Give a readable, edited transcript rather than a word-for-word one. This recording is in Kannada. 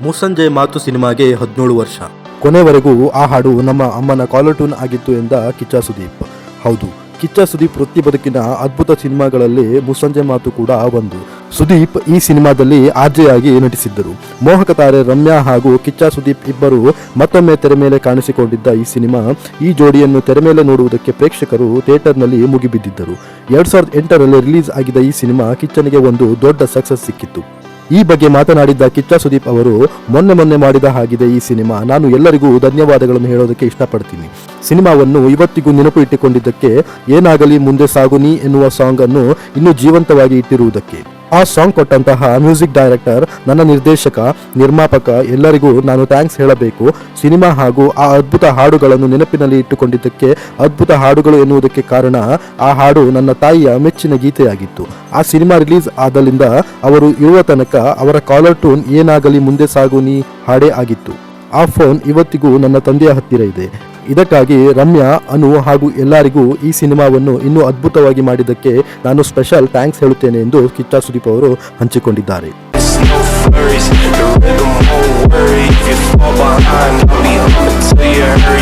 ಮುಸ್ಸಂಜೆ ಮಾತು ಸಿನಿಮಾಗೆ 17 ವರ್ಷ. ಕೊನೆವರೆಗೂ ಆ ಹಾಡು ನಮ್ಮ ಅಮ್ಮನ ಕಾಲರ್ ಟ್ಯೂನ್ ಆಗಿತ್ತು ಎಂದ ಕಿಚ್ಚ ಸುದೀಪ್. ಹೌದು, ಕಿಚ್ಚ ಸುದೀಪ್ ವೃತ್ತಿ ಬದುಕಿನ ಅದ್ಭುತ ಸಿನಿಮಾಗಳಲ್ಲಿ ಮುಸ್ಸಂಜೆ ಮಾತು ಕೂಡ ಒಂದು. ಸುದೀಪ್ ಈ ಸಿನಿಮಾದಲ್ಲಿ ಆರ್ಜೆಯಾಗಿ ನಟಿಸಿದ್ದರು. ಮೋಹಕ ತಾರೆ ರಮ್ಯಾ ಹಾಗೂ ಕಿಚ್ಚ ಸುದೀಪ್ ಇಬ್ಬರು ಮತ್ತೊಮ್ಮೆ ತೆರೆ ಮೇಲೆ ಕಾಣಿಸಿಕೊಂಡಿದ್ದ ಈ ಸಿನಿಮಾ, ಈ ಜೋಡಿಯನ್ನು ತೆರೆ ಮೇಲೆ ನೋಡುವುದಕ್ಕೆ ಪ್ರೇಕ್ಷಕರು ಥಿಯೇಟರ್ನಲ್ಲಿ ಮುಗಿಬಿದ್ದಿದ್ದರು. 2008ರಲ್ಲಿ ರಿಲೀಸ್ ಆಗಿದ್ದ ಈ ಸಿನಿಮಾ ಕಿಚ್ಚನಿಗೆ ಒಂದು ದೊಡ್ಡ ಸಕ್ಸಸ್ ಸಿಕ್ಕಿತ್ತು. ಈ ಬಗ್ಗೆ ಮಾತನಾಡಿದ್ದ ಕಿಚ್ಚ ಸುದೀಪ್ ಅವರು, ಮೊನ್ನೆ ಮಾಡಿದ ಹಾಗಿದೆ ಈ ಸಿನಿಮಾ. ನಾನು ಎಲ್ಲರಿಗೂ ಧನ್ಯವಾದಗಳನ್ನು ಹೇಳೋದಕ್ಕೆ ಇಷ್ಟಪಡ್ತೀನಿ. ಸಿನಿಮಾವನ್ನು ಇವತ್ತಿಗೂ ನೆನಪು ಇಟ್ಟುಕೊಂಡಿದ್ದಕ್ಕೆ, ಏನಾಗಲಿ ಮುಂದೆ ಸಾಗುನಿ ಎನ್ನುವ ಸಾಂಗ್ ಅನ್ನು ಇನ್ನೂ ಜೀವಂತವಾಗಿ ಇಟ್ಟಿರುವುದಕ್ಕೆ. ಆ ಸಾಂಗ್ ಕೊಟ್ಟಂತಹ ಮ್ಯೂಸಿಕ್ ಡೈರೆಕ್ಟರ್, ನನ್ನ ನಿರ್ದೇಶಕ, ನಿರ್ಮಾಪಕ ಎಲ್ಲರಿಗೂ ನಾನು ಥ್ಯಾಂಕ್ಸ್ ಹೇಳಬೇಕು. ಸಿನಿಮಾ ಹಾಗೂ ಆ ಅದ್ಭುತ ಹಾಡುಗಳನ್ನು ನೆನಪಿನಲ್ಲಿ ಇಟ್ಟುಕೊಂಡಿದ್ದಕ್ಕೆ. ಅದ್ಭುತ ಹಾಡುಗಳು ಎನ್ನುವುದಕ್ಕೆ ಕಾರಣ, ಆ ಹಾಡು ನನ್ನ ತಾಯಿಯ ಮೆಚ್ಚಿನ ಗೀತೆಯಾಗಿತ್ತು. ಆ ಸಿನಿಮಾ ರಿಲೀಸ್ ಆದಲ್ಲಿಂದ ಅವರು ಇರುವ ತನಕ ಅವರ ಕಾಲರ್ ಟ್ಯೂನ್ ಏನಾಗಲಿ ಮುಂದೆ ಸಾಗು ನೀ ಹಾಡೇ ಆಗಿತ್ತು. ಆ ಫೋನ್ ಇವತ್ತಿಗೂ ನನ್ನ ತಂದೆಯ ಹತ್ತಿರ ಇದೆ. ಇದಕ್ಕಾಗಿ ರಮ್ಯಾ, ಅನು ಹಾಗೂ ಎಲ್ಲರಿಗೂ ಈ ಸಿನಿಮಾವನ್ನು ಇನ್ನೂ ಅದ್ಭುತವಾಗಿ ಮಾಡಿದ್ದಕ್ಕೆ ನಾನು ಸ್ಪೆಷಲ್ ಥ್ಯಾಂಕ್ಸ್ ಹೇಳುತ್ತೇನೆ ಎಂದು ಕಿಚ್ಚ ಸುದೀಪ್ ಅವರು ಹಂಚಿಕೊಂಡಿದ್ದಾರೆ. No flurries, the rhythm won't worry if you fall behind. I'll be up until you hurry.